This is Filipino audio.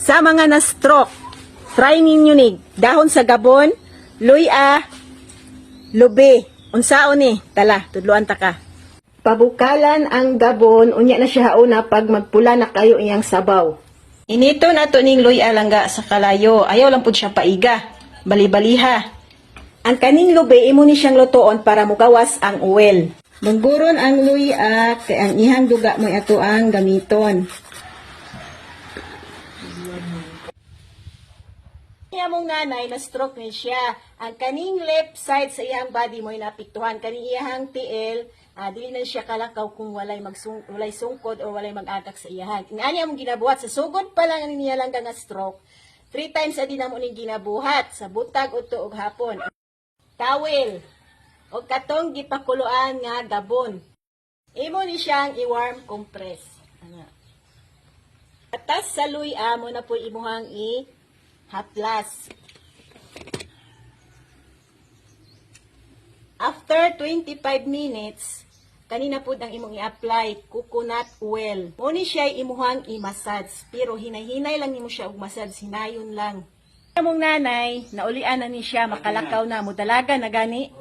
Sa mga na-stroke, try ninyo ni dahon sa gabon, luya, lube. Unsaon ni? Tala, tudloan ta ka. Pabukalan ang gabon, unya na siya una pag magpula na kayo iyang sabaw. Inito na to ning luya langga sa kalayo. Ayaw lang pud siya paiga. Bali-baliha. Ang kaning lube, imo ni siyang lutoon para mugawas ang uwel. Mangguron ang luya, kay ang ihang duga mo ato ang gamiton. Iya mong nanay na stroke ni siya. Ang kaning left side sa iyang body mo napiktuhan. Kaning iyang tiil, dili na siya kalakaw kung walay sungkod o walay mag-atak sa iyahan. Ingani among ginabuhat sa sugod pa lang niya lang nga stroke. 3 times adi na mo ning ginabuhat sa butag udto ug hapon. Towel o katong gipakuluan nga gabon. Imo ni siyang i-warm compress. Atas sa luya mo na po imuhang haplas. After 25 minutes, kanina po ang imong i-apply coconut oil. Muni siya imuhang i-massage, pero hinay-hinay lang nimo siya og massage, hinayon lang. Among nanay, naulian na ni siya, makalakaw na, mudalaga na gani.